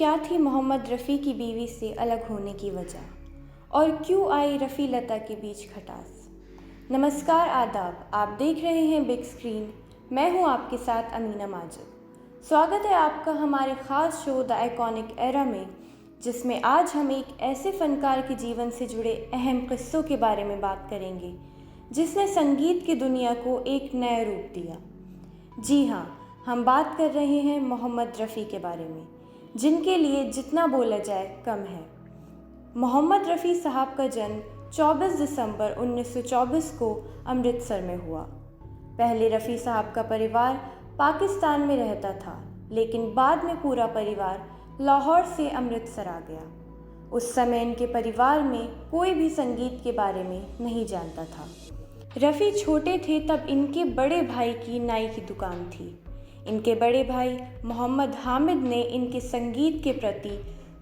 क्या थी मोहम्मद रफ़ी की बीवी से अलग होने की वजह, और क्यों आई रफ़ी लता के बीच खटास। नमस्कार, आदाब। आप देख रहे हैं बिग स्क्रीन। मैं हूं आपके साथ अमीना माजिद। स्वागत है आपका हमारे ख़ास शो द आइकॉनिक एरा में, जिसमें आज हम एक ऐसे फ़नकार के जीवन से जुड़े अहम किस्सों के बारे में बात करेंगे जिसने संगीत की दुनिया को एक नया रूप दिया। जी हाँ, हम बात कर रहे हैं मोहम्मद रफ़ी के बारे में, जिनके लिए जितना बोला जाए कम है। मोहम्मद रफ़ी साहब का जन्म 24 दिसंबर 1924 को अमृतसर में हुआ। पहले रफ़ी साहब का परिवार पाकिस्तान में रहता था, लेकिन बाद में पूरा परिवार लाहौर से अमृतसर आ गया। उस समय इनके परिवार में कोई भी संगीत के बारे में नहीं जानता था। रफ़ी छोटे थे तब इनके बड़े भाई की नाई की दुकान थी। इनके बड़े भाई मोहम्मद हामिद ने इनके संगीत के प्रति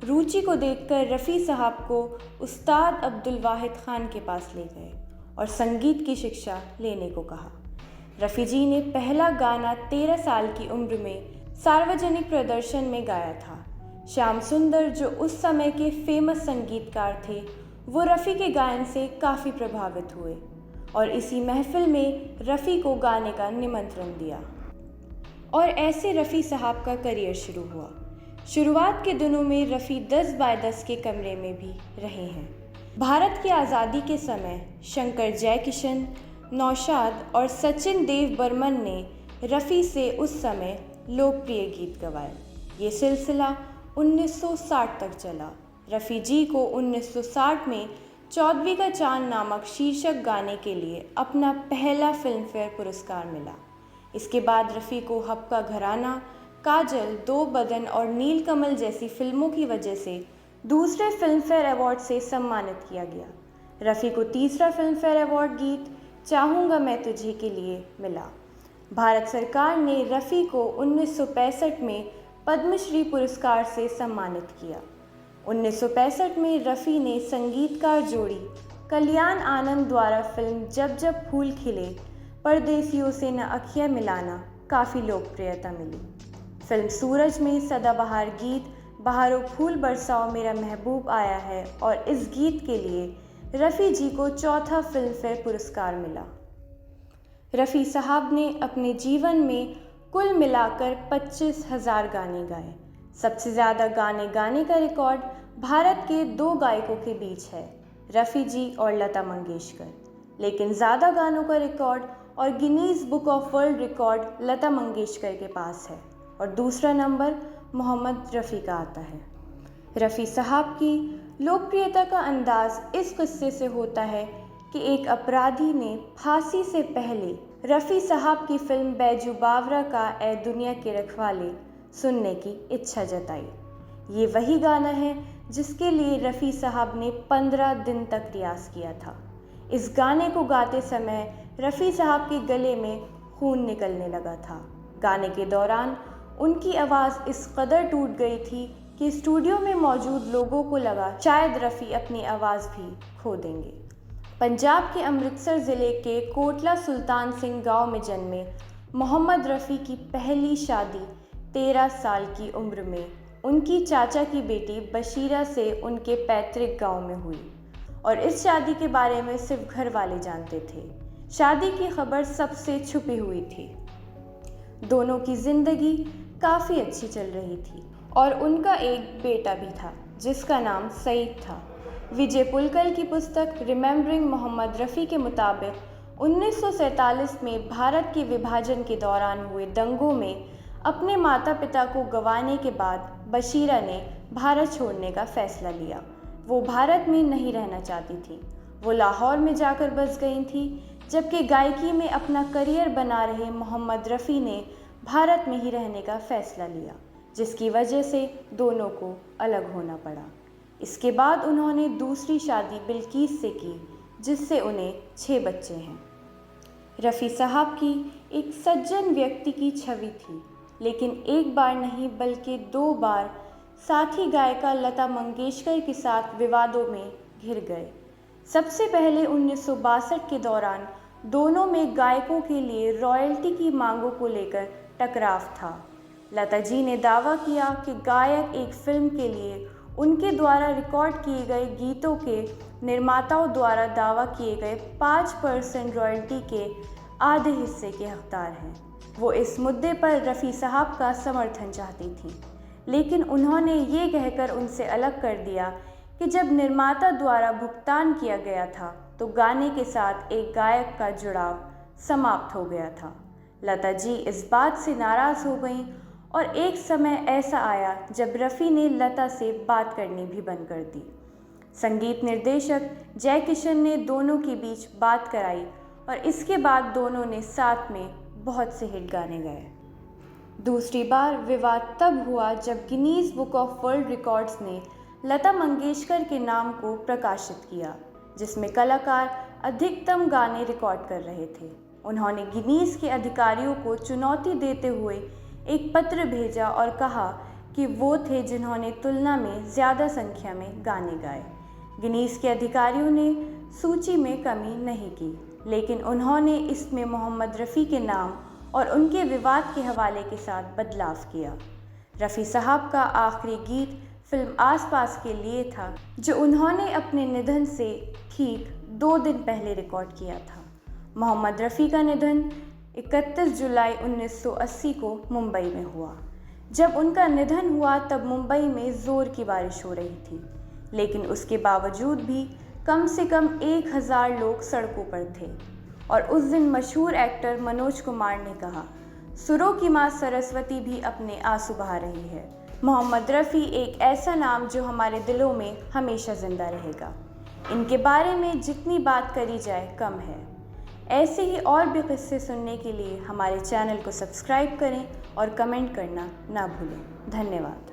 रुचि को देखकर रफ़ी साहब को उस्ताद अब्दुल वाहिद खान के पास ले गए और संगीत की शिक्षा लेने को कहा। रफ़ी जी ने पहला गाना 13 साल की उम्र में सार्वजनिक प्रदर्शन में गाया था। श्याम सुंदर, जो उस समय के फेमस संगीतकार थे, वो रफ़ी के गायन से काफ़ी प्रभावित हुए और इसी महफिल में रफ़ी को गाने का निमंत्रण दिया और ऐसे रफ़ी साहब का करियर शुरू हुआ। शुरुआत के दिनों में रफ़ी 10 बाय 10 के कमरे में भी रहे हैं। भारत की आज़ादी के समय शंकर जयकिशन, नौशाद और सचिन देव बर्मन ने रफ़ी से उस समय लोकप्रिय गीत गवाए। ये सिलसिला 1960 तक चला। रफ़ी जी को 1960 में चौदवी का चांद नामक शीर्षक गाने के लिए अपना पहला फिल्मफेयर पुरस्कार मिला। इसके बाद रफ़ी को हप्का घराना, काजल, दो बदन और नीलकमल जैसी फिल्मों की वजह से दूसरे फिल्मफेयर अवार्ड से सम्मानित किया गया। रफ़ी को तीसरा फिल्मफेयर अवार्ड गीत चाहूँगा मैं तुझे के लिए मिला। भारत सरकार ने रफ़ी को 1965 में पद्मश्री पुरस्कार से सम्मानित किया। 1965 में रफ़ी ने संगीतकार जोड़ी कल्याण आनंद द्वारा फिल्म जब जब फूल खिले, परदेसियों से न अखियाँ मिलाना काफ़ी लोकप्रियता मिली। फिल्म सूरज में सदाबहार गीत बहारों फूल बरसाओ मेरा महबूब आया है और इस गीत के लिए रफ़ी जी को चौथा फिल्मफेयर पुरस्कार मिला। रफ़ी साहब ने अपने जीवन में कुल मिलाकर 25,000 गाने गाए। सबसे ज़्यादा गाने गाने का रिकॉर्ड भारत के 2 गायकों के बीच है, रफ़ी जी और लता मंगेशकर। लेकिन ज़्यादा गानों का रिकॉर्ड और Guinness book of world record Lata Mangeshkar के पास है और दूसरा नंबर मोहम्मद रफ़ी का आता है। रफ़ी साहब की लोकप्रियता का अंदाज़ इस किस्से से होता है कि एक अपराधी ने फांसी से पहले रफ़ी साहब की फिल्म बैजू बावरा का ए दुनिया के रखवाले सुनने की इच्छा जताई। ये वही गाना है जिसके लिए रफ़ी साहब ने 15 दिन तक रियाज़ किया था। इस गाने को गाते समय रफ़ी साहब के गले में खून निकलने लगा था। गाने के दौरान उनकी आवाज़ इस कदर टूट गई थी कि स्टूडियो में मौजूद लोगों को लगा शायद रफ़ी अपनी आवाज़ भी खो देंगे। पंजाब के अमृतसर ज़िले के कोटला सुल्तान सिंह गांव में जन्मे मोहम्मद रफ़ी की पहली शादी 13 साल की उम्र में उनकी चाचा की बेटी बशीरा से उनके पैतृक गांव में हुई और इस शादी के बारे में सिर्फ घर वाले जानते थे। शादी की खबर सबसे छुपी हुई थी। दोनों की ज़िंदगी काफ़ी अच्छी चल रही थी और उनका एक बेटा भी था जिसका नाम सईद था। विजय पुलकर की पुस्तक रिमेंबरिंग मोहम्मद रफ़ी के मुताबिक 1947 में भारत के विभाजन के दौरान हुए दंगों में अपने माता पिता को गंवाने के बाद बशीरा ने भारत छोड़ने का फ़ैसला लिया। वो भारत में नहीं रहना चाहती थी। वो लाहौर में जाकर बस गई थी, जबकि गायकी में अपना करियर बना रहे मोहम्मद रफ़ी ने भारत में ही रहने का फ़ैसला लिया, जिसकी वजह से दोनों को अलग होना पड़ा। इसके बाद उन्होंने दूसरी शादी बिल्किस से की, जिससे उन्हें 6 बच्चे हैं। रफ़ी साहब की एक सज्जन व्यक्ति की छवि थी, लेकिन एक बार नहीं बल्कि 2 बार साथी गायिका लता मंगेशकर के साथ विवादों में घिर गए। सबसे पहले 1962 के दौरान दोनों में गायकों के लिए रॉयल्टी की मांगों को लेकर टकराव था। लता जी ने दावा किया कि गायक एक फिल्म के लिए उनके द्वारा रिकॉर्ड किए गए गीतों के निर्माताओं द्वारा दावा किए गए 5% रॉयल्टी के आधे हिस्से के हकदार हैं। वो इस मुद्दे पर रफ़ी साहब का समर्थन चाहती थी, लेकिन उन्होंने ये कहकर उनसे अलग कर दिया कि जब निर्माता द्वारा भुगतान किया गया था तो गाने के साथ एक गायक का जुड़ाव समाप्त हो गया था। लता जी इस बात से नाराज़ हो गईं और एक समय ऐसा आया जब रफ़ी ने लता से बात करनी भी बंद कर दी। संगीत निर्देशक जय किशन ने दोनों के बीच बात कराई और इसके बाद दोनों ने साथ में बहुत से हिट गाने गाए। दूसरी बार विवाद तब हुआ जब Guinness book of world records ने लता मंगेशकर के नाम को प्रकाशित किया, जिसमें कलाकार अधिकतम गाने रिकॉर्ड कर रहे थे। उन्होंने गिनीज के अधिकारियों को चुनौती देते हुए एक पत्र भेजा और कहा कि वो थे जिन्होंने तुलना में ज़्यादा संख्या में गाने गाए। गिनीज के अधिकारियों ने सूची में कमी नहीं की, लेकिन उन्होंने इसमें मोहम्मद रफ़ी के नाम और उनके विवाद के हवाले के साथ बदलाव किया। रफ़ी साहब का आखिरी गीत फिल्म आस पास के लिए था, जो उन्होंने अपने निधन से ठीक 2 दिन पहले रिकॉर्ड किया था। मोहम्मद रफ़ी का निधन 31 जुलाई 1980 को मुंबई में हुआ। जब उनका निधन हुआ तब मुंबई में ज़ोर की बारिश हो रही थी, लेकिन उसके बावजूद भी कम से कम 1000 लोग सड़कों पर थे। और उस दिन मशहूर एक्टर मनोज कुमार ने कहा, सुरों की माँ सरस्वती भी अपने आंसू बहा रही है। मोहम्मद रफ़ी एक ऐसा नाम जो हमारे दिलों में हमेशा ज़िंदा रहेगा। इनके बारे में जितनी बात करी जाए कम है। ऐसे ही और भी किस्से सुनने के लिए हमारे चैनल को सब्सक्राइब करें और कमेंट करना ना भूलें। धन्यवाद।